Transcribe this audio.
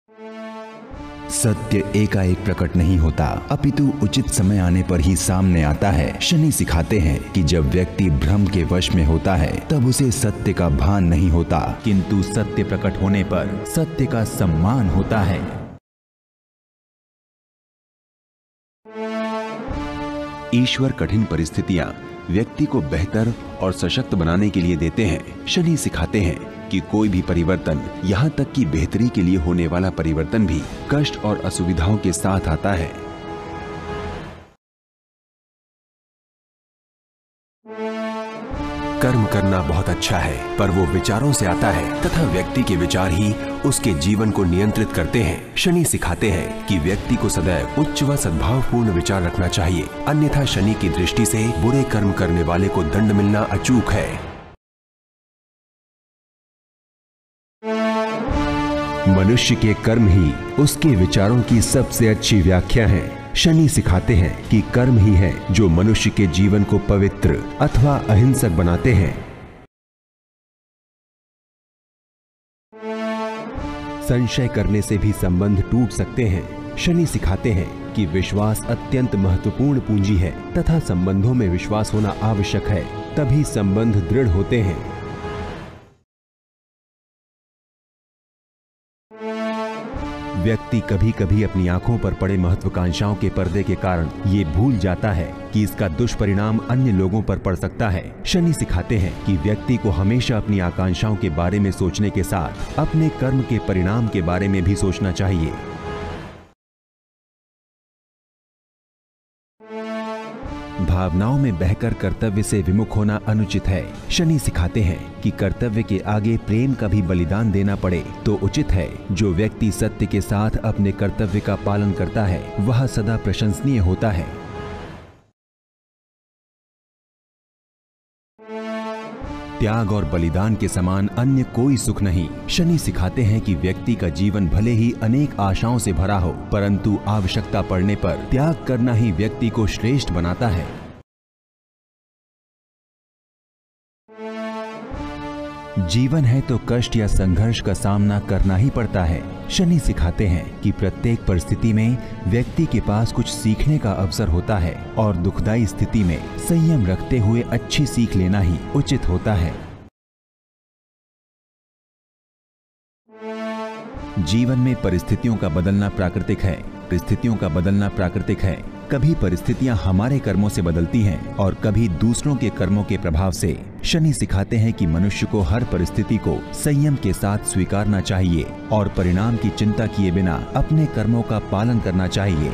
सत्य एकाएक प्रकट नहीं होता, अपितु उचित समय आने पर ही सामने आता है। शनि सिखाते हैं कि जब व्यक्ति भ्रम के वश में होता है तब उसे सत्य का भान नहीं होता, किंतु सत्य प्रकट होने पर सत्य का सम्मान होता है। ईश्वर कठिन परिस्थितियां व्यक्ति को बेहतर और सशक्त बनाने के लिए देते हैं। शनि सिखाते हैं कि कोई भी परिवर्तन, यहाँ तक कि बेहतरी के लिए होने वाला परिवर्तन भी कष्ट और असुविधाओं के साथ आता है। कर्म करना बहुत अच्छा है, पर वो विचारों से आता है तथा व्यक्ति के विचार ही उसके जीवन को नियंत्रित करते हैं। शनि सिखाते हैं कि व्यक्ति को सदैव उच्च व सद्भावपूर्ण विचार रखना चाहिए, अन्यथा शनि की दृष्टि से बुरे कर्म करने वाले को दंड मिलना अचूक है। मनुष्य के कर्म ही उसके विचारों की सबसे अच्छी व्याख्या है। शनि सिखाते हैं कि कर्म ही है जो मनुष्य के जीवन को पवित्र अथवा अहिंसक बनाते हैं। संशय करने से भी संबंध टूट सकते हैं। शनि सिखाते हैं कि विश्वास अत्यंत महत्वपूर्ण पूंजी है तथा संबंधों में विश्वास होना आवश्यक है, तभी संबंध दृढ़ होते हैं। व्यक्ति कभी कभी अपनी आंखों पर पड़े महत्वाकांक्षाओं के पर्दे के कारण ये भूल जाता है कि इसका दुष्परिणाम अन्य लोगों पर पड़ सकता है। शनि सिखाते हैं कि व्यक्ति को हमेशा अपनी आकांक्षाओं के बारे में सोचने के साथ अपने कर्म के परिणाम के बारे में भी सोचना चाहिए। भावनाओं में बहकर कर्तव्य से विमुख होना अनुचित है। शनि सिखाते हैं कि कर्तव्य के आगे प्रेम का भी बलिदान देना पड़े तो उचित है। जो व्यक्ति सत्य के साथ अपने कर्तव्य का पालन करता है वह सदा प्रशंसनीय होता है। त्याग और बलिदान के समान अन्य कोई सुख नहीं। शनि सिखाते हैं कि व्यक्ति का जीवन भले ही अनेक आशाओं से भरा हो, परंतु आवश्यकता पड़ने पर त्याग करना ही व्यक्ति को श्रेष्ठ बनाता है। जीवन है तो कष्ट या संघर्ष का सामना करना ही पड़ता है। शनि सिखाते हैं कि प्रत्येक परिस्थिति में व्यक्ति के पास कुछ सीखने का अवसर होता है और दुखदाई स्थिति में संयम रखते हुए अच्छी सीख लेना ही उचित होता है। जीवन में परिस्थितियों का बदलना प्राकृतिक है। परिस्थितियों का बदलना प्राकृतिक है। कभी परिस्थितियां हमारे कर्मों से बदलती हैं और कभी दूसरों के कर्मों के प्रभाव से। शनि सिखाते हैं कि मनुष्य को हर परिस्थिति को संयम के साथ स्वीकारना चाहिए और परिणाम की चिंता किए बिना अपने कर्मों का पालन करना चाहिए।